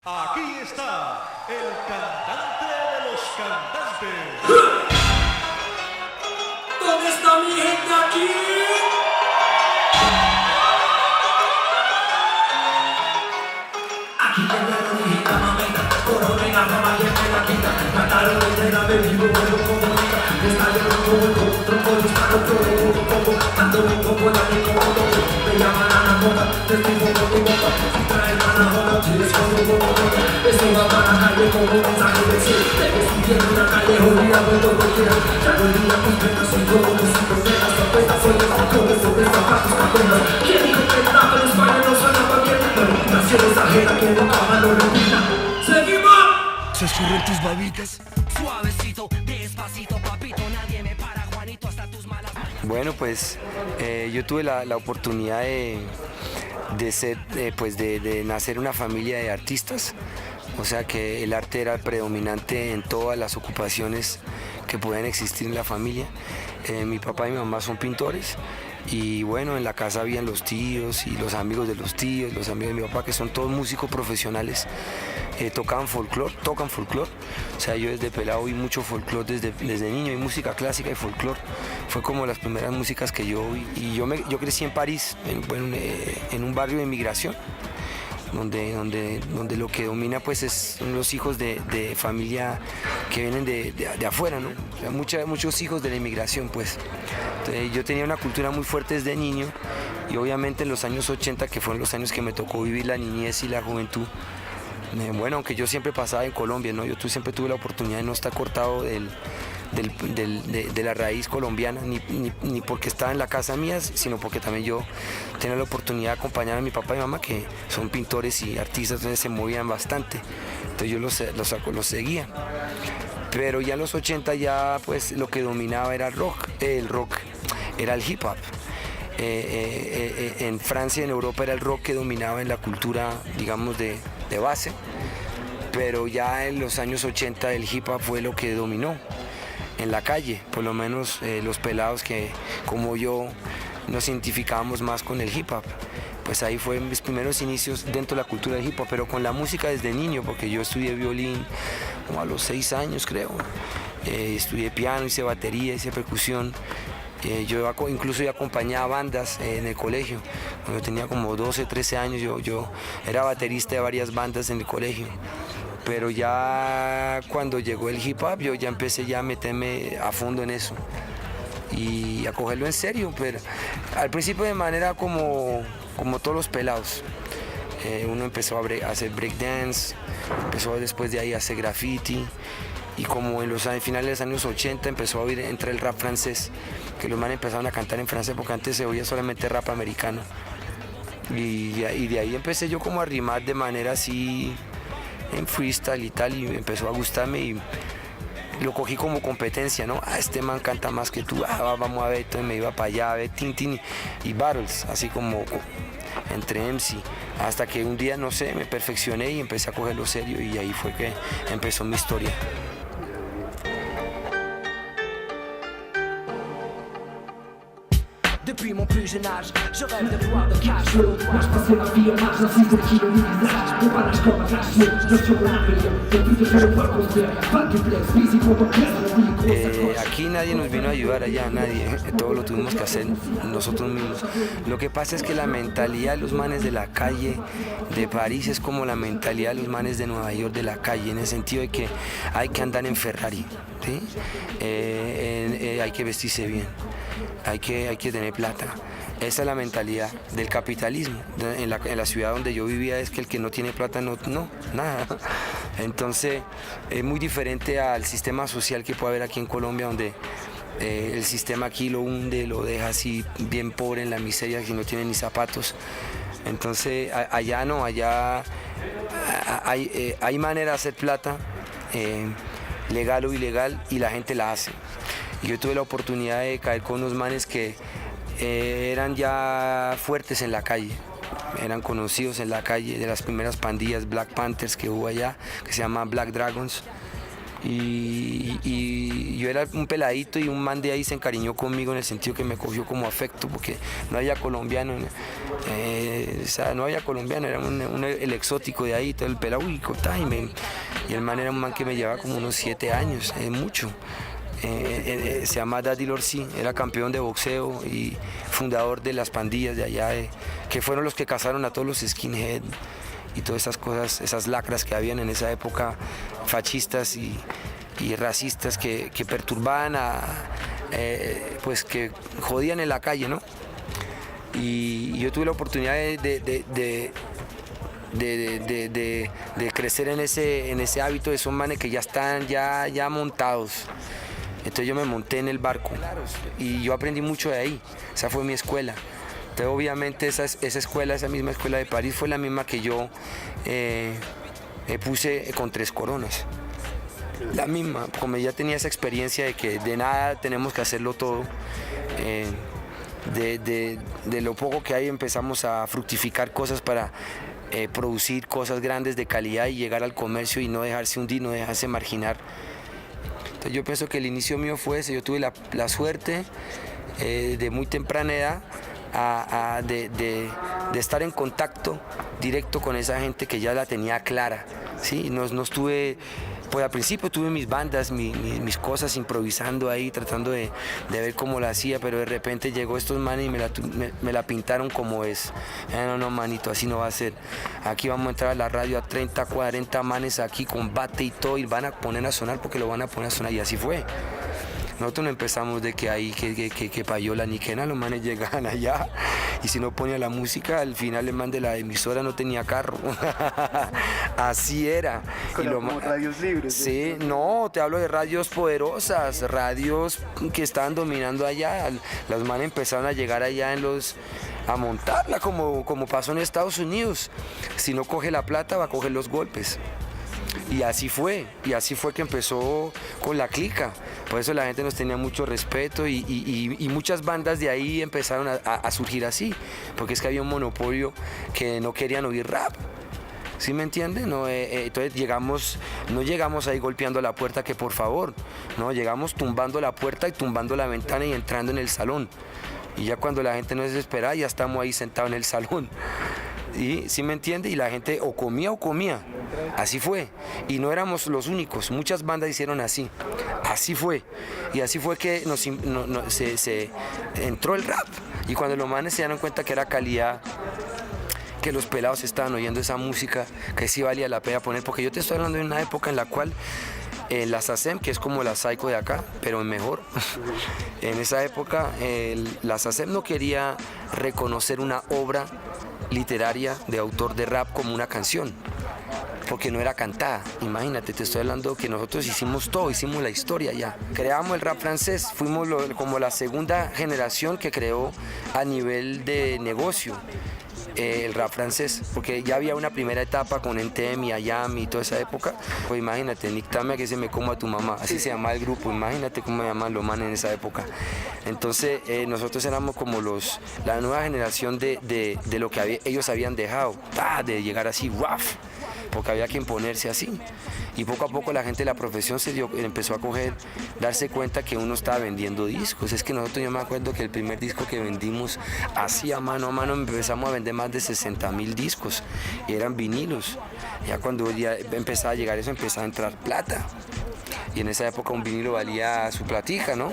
Aquí está el cantante de los cantantes. ¿Dónde está mi gente aquí? Aquí llegaron mi hijita mamita, coronen a Roma y en la quinta, mataron desde la bebida, bueno como diga, estallaron como el tronco, disparo como, dando un poco de ánimo, me llaman anaconda, testigo con mi boca, si traen anaconda, chiles con mi boca, eso va para la calle como un mensaje de cielo, debes sintiendo una calle jodida con todo quiera, ya no olvida mis penas, soy como músico de las sorpresas, soy el falcón, sobre zapatos, capenas, ¿quién dijo que el rap en España no suena para bien? Naciones ajenas que no aman, no lo olvidan. ¡Seguimos! Se escurren tus babitas. Suavecito, despacito, papito, nadie me para, Juanito, hasta tus malas. Bueno, pues yo tuve la oportunidad de ser, pues de nacer en una familia de artistas, o sea que el arte era predominante en todas las ocupaciones que podían existir en la familia. Mi papá y mi mamá son pintores y bueno, en la casa habían los tíos y los amigos de los tíos, los amigos de mi papá, que son todos músicos profesionales, tocan folclore, o sea, yo desde pelado oí mucho folclore desde niño, y música clásica y folclore, fue como las primeras músicas que yo oí, y yo crecí en París, en un barrio de inmigración, donde lo que domina pues son los hijos de familia que vienen de afuera, ¿no? O sea, muchos hijos de la inmigración pues. Entonces, yo tenía una cultura muy fuerte desde niño, y obviamente en los años 80, que fueron los años que me tocó vivir la niñez y la juventud, bueno, aunque yo siempre pasaba en Colombia, ¿no? Siempre tuve la oportunidad de no estar cortado de la raíz colombiana, ni porque estaba en la casa mía, sino porque también yo tenía la oportunidad de acompañar a mi papá y mamá, que son pintores y artistas, entonces se movían bastante, entonces yo los seguía. Pero ya en los 80 ya pues lo que dominaba era el rock era el hip hop. En Francia y en Europa era el rock que dominaba en la cultura, digamos, de base, pero ya en los años 80 el hip hop fue lo que dominó en la calle, por lo menos los pelados que como yo nos identificábamos más con el hip hop. Pues ahí fueron mis primeros inicios dentro de la cultura del hip hop, pero con la música desde niño, porque yo estudié violín como a los 6 años creo, estudié piano, hice batería, hice percusión. Yo incluso acompañaba bandas en el colegio. Cuando tenía como 12, 13 años yo era baterista de varias bandas en el colegio. Pero ya cuando llegó el hip hop yo ya empecé ya a meterme a fondo en eso y a cogerlo en serio, pero al principio de manera como todos los pelados. Uno empezó a hacer breakdance, empezó después de ahí a hacer graffiti, y como en los finales de los años 80 empezó a entrar el rap francés, que los manes empezaron a cantar en francés, porque antes se oía solamente rap americano, y de ahí empecé yo como a rimar de manera así en freestyle y tal, y empezó a gustarme y lo cogí como competencia, ¿no? Este man canta más que tú, vamos a ver. Entonces me iba para allá a ver Tintin y battles, así como entre MC, hasta que un día, no sé, me perfeccioné y empecé a cogerlo serio, y ahí fue que empezó mi historia. Depuis mon plus jeune âge, je rêve de voir de cash. Moi je passais ma vie en marche, ainsi pour qui le visage. Pour pas l'âge comme un glacier, je suis mon arrière. Depuis que je le vois construire, pas de duplex, busy pour ton pièce, Aquí nadie nos vino a ayudar, allá nadie, todo lo tuvimos que hacer nosotros mismos. Lo que pasa es que la mentalidad de los manes de la calle de París es como la mentalidad de los manes de Nueva York de la calle, en el sentido de que hay que andar en Ferrari, ¿sí? Hay que vestirse bien, hay que tener plata. Esa es la mentalidad del capitalismo. En la ciudad donde yo vivía es que el que no tiene plata no, nada. Entonces es muy diferente al sistema social que puede haber aquí en Colombia, donde el sistema aquí lo hunde, lo deja así bien pobre en la miseria, que no tiene ni zapatos. Entonces allá no, allá hay manera de hacer plata, legal o ilegal, y la gente la hace. Y yo tuve la oportunidad de caer con unos manes que eran ya fuertes en la calle, eran conocidos en la calle, de las primeras pandillas Black Panthers que hubo allá, que se llaman Black Dragons, y yo era un peladito y un man de ahí se encariñó conmigo en el sentido que me cogió como afecto porque no había colombiano, o sea, no había colombiano, era el exótico de ahí, todo el pelado y el man era un man que me llevaba como unos 7 años, mucho. Se llama Daddy Lorsi, era campeón de boxeo y fundador de las pandillas de allá, que fueron los que cazaron a todos los skinhead y todas esas cosas, esas lacras que habían en esa época, fascistas y racistas que perturbaban pues que jodían en la calle, ¿no? Y yo tuve la oportunidad de crecer en ese hábito de esos manes que ya están ya montados. Entonces yo me monté en el barco y yo aprendí mucho de ahí, esa fue mi escuela. Entonces obviamente esa misma escuela de París fue la misma que yo puse con 3 coronas. La misma, como ya tenía esa experiencia de que de nada tenemos que hacerlo todo, de lo poco que hay empezamos a fructificar cosas para producir cosas grandes de calidad y llegar al comercio y no dejarse hundir, no dejarse marginar. Entonces yo pienso que el inicio mío fue ese, yo tuve la suerte de muy temprana edad de estar en contacto directo con esa gente que ya la tenía clara, ¿sí? No estuve, pues al principio tuve mis bandas, mis cosas improvisando ahí, tratando de ver cómo la hacía, pero de repente llegó estos manes y me la pintaron como es. No, manito, así no va a ser. Aquí vamos a entrar a la radio a 30, 40 manes aquí con bate y todo y van a poner a sonar porque lo van a poner a sonar y así fue. Nosotros no empezamos de que ahí, que payola ni que nada, los manes llegaban allá y si no ponía la música, al final el man de la emisora no tenía carro. Así era. Como radios libres. Sí, no, te hablo de radios poderosas, radios que estaban dominando allá. Las manes empezaron a llegar allá a montarla como pasó en Estados Unidos. Si no coge la plata, va a coger los golpes. Y así fue que empezó con la clica. Por eso la gente nos tenía mucho respeto y muchas bandas de ahí empezaron a surgir así, porque es que había un monopolio que no querían oír rap. ¿Sí me entienden? No, entonces no llegamos ahí golpeando la puerta, que por favor, no, llegamos tumbando la puerta y tumbando la ventana y entrando en el salón. Y ya cuando la gente nos desesperaba, ya estamos ahí sentados en el salón. Y ¿sí me entiende? Y la gente o comía. Así fue. Y no éramos los únicos. Muchas bandas hicieron así. Así fue. Y así fue que se entró el rap. Y cuando los manes se dieron cuenta que era calidad, que los pelados estaban oyendo esa música, que sí valía la pena poner. Porque yo te estoy hablando de una época en la cual la SACEM, que es como la Psycho de acá, pero mejor. En esa época la SACEM no quería reconocer una obra literaria de autor de rap como una canción, porque no era cantada. Imagínate, te estoy hablando que nosotros hicimos todo, hicimos la historia ya. Creamos el rap francés, fuimos como la segunda generación que creó a nivel de negocio el rap francés, porque ya había una primera etapa con NTM y Ayam y toda esa época. Pues imagínate, Nictame que se me como a tu mamá, así se llamaba el grupo, imagínate cómo me llaman los manes en esa época. Entonces nosotros éramos como la nueva generación de lo que ellos habían dejado, de llegar así, ¡waf! Porque había que imponerse así. Y poco a poco la gente de la profesión empezó a darse cuenta que uno estaba vendiendo discos. Es que nosotros, yo me acuerdo que el primer disco que vendimos así a mano empezamos a vender más de 60.000 discos. Y eran vinilos. Ya cuando ya empezaba a llegar eso, empezaba a entrar plata. Y en esa época un vinilo valía su platica, ¿no?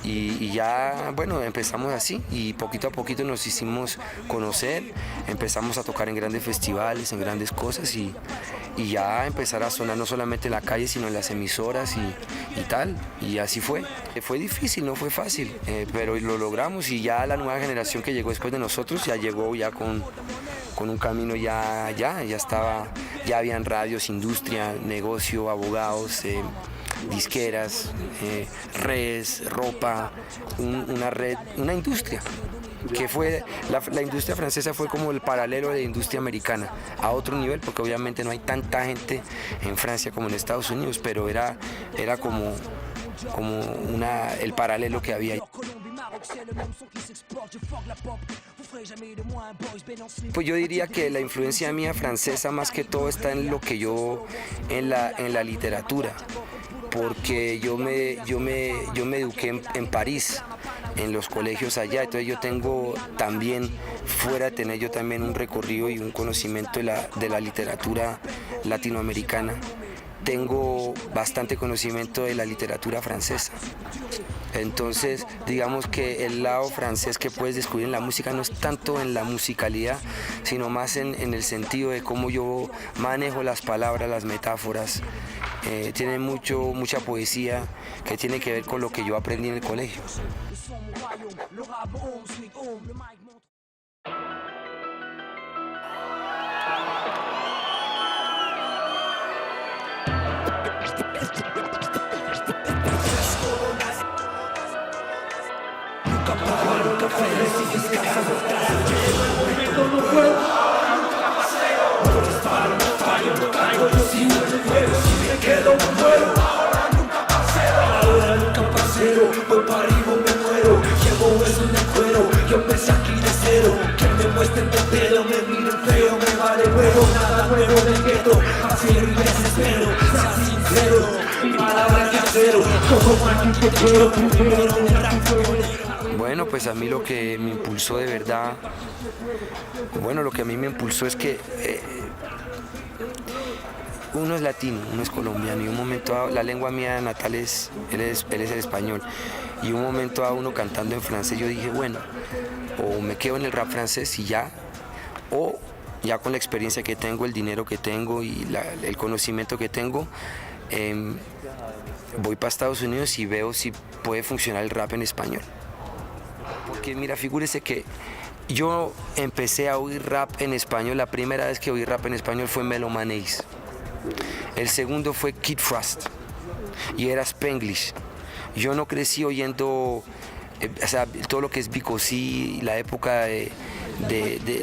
Y ya, bueno, empezamos así y poquito a poquito nos hicimos conocer, empezamos a tocar en grandes festivales, en grandes cosas y ya empezar a sonar no solamente en la calle, sino en las emisoras y tal, y así fue. Fue difícil, no fue fácil, pero lo logramos y ya la nueva generación que llegó después de nosotros ya llegó ya con un camino ya habían radios, industria, negocio, abogados, disqueras, redes, ropa, una industria que fue, la industria francesa fue como el paralelo de la industria americana, a otro nivel, porque obviamente no hay tanta gente en Francia como en Estados Unidos, pero era como el paralelo que había ahí. Pues yo diría que la influencia mía francesa más que todo está en lo que yo, en la literatura, porque yo me eduqué en París, en los colegios allá, entonces yo tengo también, fuera de tener yo también un recorrido y un conocimiento de la literatura latinoamericana, tengo bastante conocimiento de la literatura francesa. Entonces, digamos que el lado francés que puedes descubrir en la música no es tanto en la musicalidad, sino más en el sentido de cómo yo manejo las palabras, las metáforas. Tiene mucha poesía que tiene que ver con lo que yo aprendí en el colegio. Voy para arriba, me muero, llevo eso en el cuero, yo empecé aquí de cero, que me muestren de pedo, me miren feo, me vale huevo, nada nuevo del gueto, así y desespero, sea sincero, mi palabra que acero, todo mal que quiero, primero un rap. Bueno, pues a mí lo que me impulsó de verdad, lo que a mí me impulsó es que uno es latino, uno es colombiano y un momento dado, la lengua mía natal él es el español, y un momento dado uno cantando en francés yo dije, bueno, o me quedo en el rap francés y ya, o ya con la experiencia que tengo, el dinero que tengo y el conocimiento que tengo, voy para Estados Unidos y veo si puede funcionar el rap en español. Porque mira, figúrese que yo empecé a oír rap en español, la primera vez que oí rap en español fue Melo Manéis. El segundo fue Kid Frost y era Spanglish. Yo no crecí oyendo todo lo que es Vico C, la época de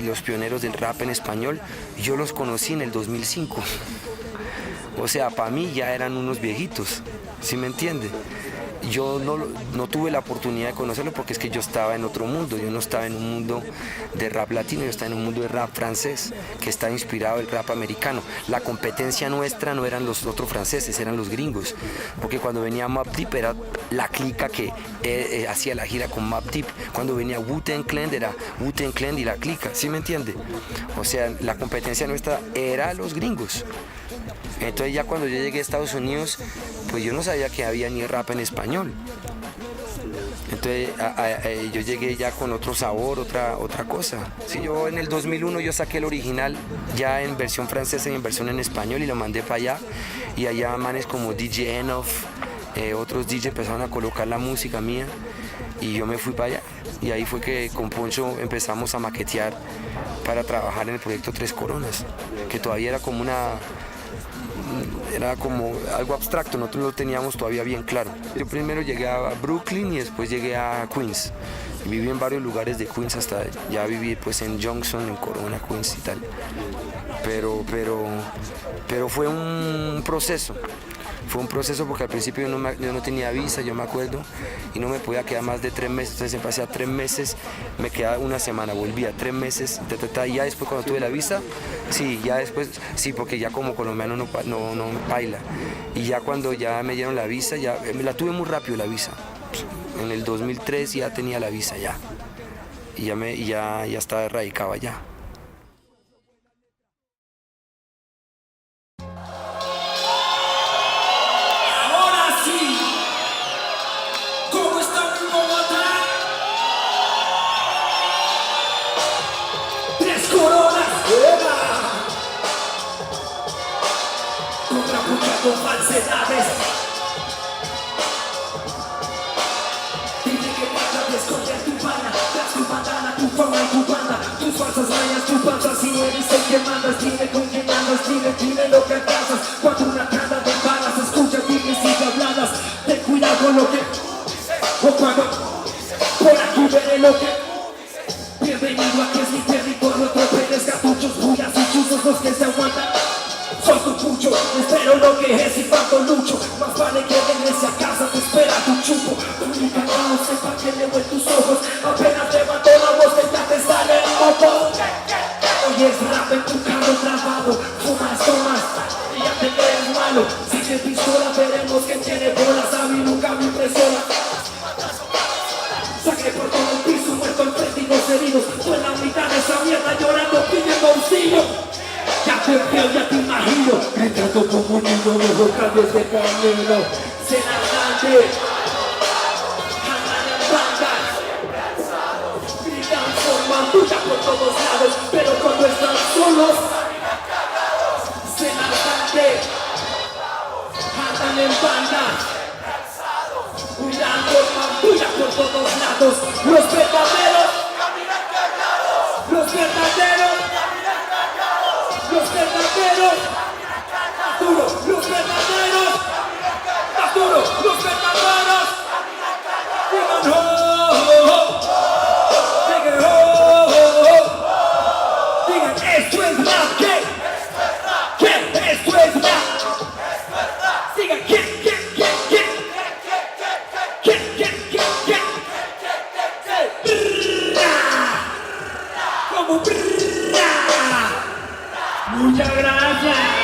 los pioneros del rap en español. Yo los conocí en el 2005. O sea, para mí ya eran unos viejitos, ¿sí me entiende? Yo no tuve la oportunidad de conocerlo porque es que yo estaba en otro mundo, yo no estaba en un mundo de rap latino, yo estaba en un mundo de rap francés, que está inspirado en el rap americano. La competencia nuestra no eran los otros franceses, eran los gringos, porque cuando venía Mobb Deep era la clica que hacía la gira con Mobb Deep, cuando venía Wu-Tang Clan era Wu-Tang Clan y la clica, ¿sí me entiende? O sea, la competencia nuestra era los gringos. Entonces ya cuando yo llegué a Estados Unidos, pues yo no sabía que había ni rap en español. Entonces yo llegué ya con otro sabor, otra cosa. Sí, yo en el 2001 yo saqué el original ya en versión francesa y en versión en español y lo mandé para allá. Y allá manes como DJ Enough, otros DJ empezaron a colocar la música mía y yo me fui para allá. Y ahí fue que con Poncho empezamos a maquetear para trabajar en el proyecto Tres Coronas, que todavía era como algo abstracto, nosotros lo teníamos todavía bien claro. Yo primero llegué a Brooklyn y después llegué a Queens. Viví en varios lugares de Queens, hasta ya viví pues en Junction, en Corona, Queens y tal. Pero fue un proceso. Fue un proceso porque al principio yo no tenía visa, yo me acuerdo, y no me podía quedar más de 3 meses, entonces empecé a 3 meses, me quedaba una semana, volvía 3 meses, y ya después cuando tuve la visa, sí, ya después, sí, porque ya como colombiano no baila, y ya cuando ya me dieron la visa, ya la tuve muy rápido la visa, en el 2003 ya tenía la visa ya, y ya estaba radicado allá. Con falsedades. Dile que pasa de esconder tu pana, tras tu bandana, tu fama y tu banda, tus falsas rayas, tu fantasía, eres el que mandas. Dile con quién andas, dile lo que alcanzas. Cuando una tanda de balas, escucha dime si te habladas. Ten cuidado con lo que o cuando por aquí veré lo que. Bienvenido a que es mi territorio, tropeles, cartuchos, bullas y chuzos, los que se aguantan. Soy tu pucho, espero lo que es y cuánto lucho. Más vale que regrese a casa, te espera tu chupo. Comunicado, sepa que leo en tus ojos. Apenas levantó la voz, ya te sale el moco. Hoy es rap en tu carro trabado. Fumas, tomas y ya te crees malo. Si te pistola, veremos quién tiene bolas. A mí nunca me impresiona. Sangre por todo el piso, muerto al frente y dos heridos. Tú en la mitad de esa mierda llorando, pidiendo auxilio. Ya te veo, ya te imagino. Entrando como un niño, mejor cambios de camino. Cena grande, andan en bandas, gritan, forman bulla por todos lados. Pero cuando están solos, cena grande, andan en bandas, gritan, forman bulla por todos lados. Los verdaderos, los verdaderos, los verdaderos, más duro, los verdaderos, más duro, los verdaderos. Digan ho, ho, digan ho, ho, digan esto es rap, ¿qué? Esto es rap. Digan ¿qué? Como muchas gracias.